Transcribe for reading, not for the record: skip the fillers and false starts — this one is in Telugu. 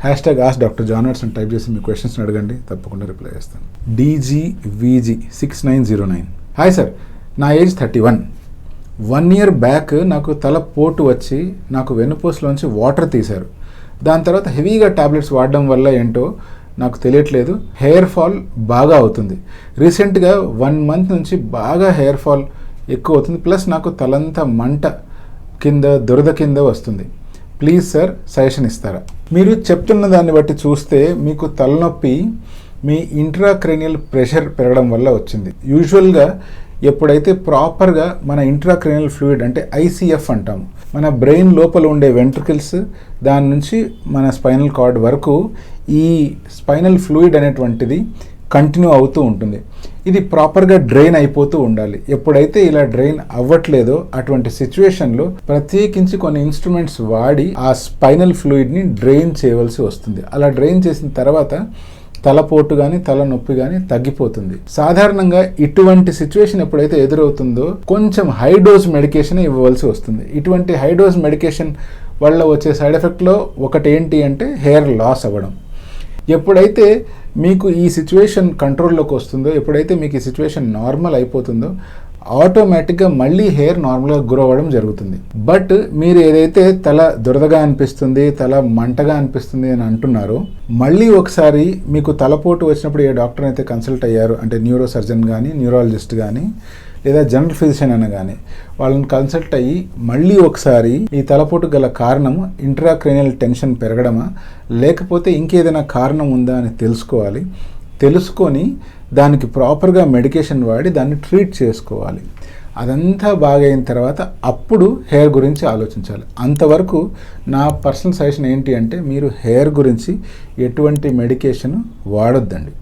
#ask Dr. John Watts అని టైప్ చేసి మీ క్వశ్చన్స్ అడగండి, తప్పకుండా రిప్లై చేస్తాను. DGVG6909. హాయ్ సార్, నా ఏజ్ 31. 1 year బ్యాక్ నాకు తల పోటు వచ్చి నాకు వెన్నుపూసలోంచి వాటర్ తీశారు. దాని తర్వాత హెవీగా టాబ్లెట్స్ వాడడం వల్ల ఏంటో నాకు తెలియట్లేదు, హెయిర్ ఫాల్ బాగా అవుతుంది. రీసెంట్గా 1 month నుంచి బాగా హెయిర్ ఫాల్ ఎక్కువ అవుతుంది, ప్లస్ నాకు తలంతా మంట కింద దురద కింద వస్తుంది. ప్లీజ్ సార్ సజెషన్ ఇస్తారా? మీరు చెప్తున్న దాన్ని బట్టి చూస్తే మీకు తలనొప్పి మీ ఇంట్రాక్రేనియల్ ప్రెషర్ పెరగడం వల్ల వచ్చింది. యూజువల్గా ఎప్పుడైతే ప్రాపర్గా మన ఇంట్రాక్రేనియల్ ఫ్లూయిడ్ అంటే ఐసీఎఫ్ అంటాము, మన బ్రెయిన్ లోపల ఉండే వెంట్రికల్స్ దాని నుంచి మన స్పైనల్ కార్డ్ వరకు ఈ స్పైనల్ ఫ్లూయిడ్ అనేటువంటిది కంటిన్యూ అవుతూ ఉంటుంది. ఇది ప్రాపర్గా డ్రైన్ అయిపోతూ ఉండాలి. ఎప్పుడైతే ఇలా డ్రైన్ అవ్వట్లేదో అటువంటి సిచ్యువేషన్లో ప్రత్యేకించి కొన్ని ఇన్స్ట్రుమెంట్స్ వాడి ఆ స్పైనల్ ఫ్లూయిడ్ని డ్రైన్ చేయవలసి వస్తుంది. అలా డ్రైన్ చేసిన తర్వాత తలపోటు కానీ తలనొప్పి కానీ తగ్గిపోతుంది. సాధారణంగా ఇటువంటి సిచ్యువేషన్ ఎప్పుడైతే ఎదురవుతుందో కొంచెం హై డోస్ మెడికేషన్ ఇవ్వవలసి వస్తుంది. ఇటువంటి హై డోస్ మెడికేషన్ వల్ల వచ్చే సైడ్ ఎఫెక్ట్లో ఒకటి ఏంటి అంటే హెయిర్ లాస్ అవ్వడం. ఎప్పుడైతే మీకు ఈ సిచ్యువేషన్ కంట్రోల్లోకి వస్తుందో, ఎప్పుడైతే మీకు ఈ సిచ్యువేషన్ నార్మల్ అయిపోతుందో ఆటోమేటిక్గా మళ్ళీ హెయిర్ నార్మల్గా గ్రో అవ్వడం జరుగుతుంది. బట్ మీరు ఏదైతే తల దురదగా అనిపిస్తుంది, తల మంటగా అనిపిస్తుంది అని అంటున్నారో, మళ్ళీ ఒకసారి మీకు తలపోటు వచ్చినప్పుడు ఏ డాక్టర్ అయితే కన్సల్ట్ అయ్యారు అంటే న్యూరో సర్జన్ కానీ, న్యూరాలజిస్ట్ కానీ, లేదా జనరల్ ఫిజిషియన్ అని కానీ వాళ్ళని కన్సల్ట్ అయ్యి మళ్ళీ ఒకసారి ఈ తలపోటు గల కారణం ఇంట్రాక్రేనియల్ టెన్షన్ పెరగడమా లేకపోతే ఇంకేదైనా కారణం ఉందా అని తెలుసుకోవాలి. తెలుసుకొని దానికి ప్రాపర్గా మెడికేషన్ వాడి దాన్ని ట్రీట్ చేసుకోవాలి. అదంతా బాగైన తర్వాత అప్పుడు హెయిర్ గురించి ఆలోచించాలి. అంతవరకు నా పర్సనల్ సజెషన్ ఏంటి అంటే మీరు హెయిర్ గురించి ఎటువంటి మెడికేషన్ వాడొద్దండి.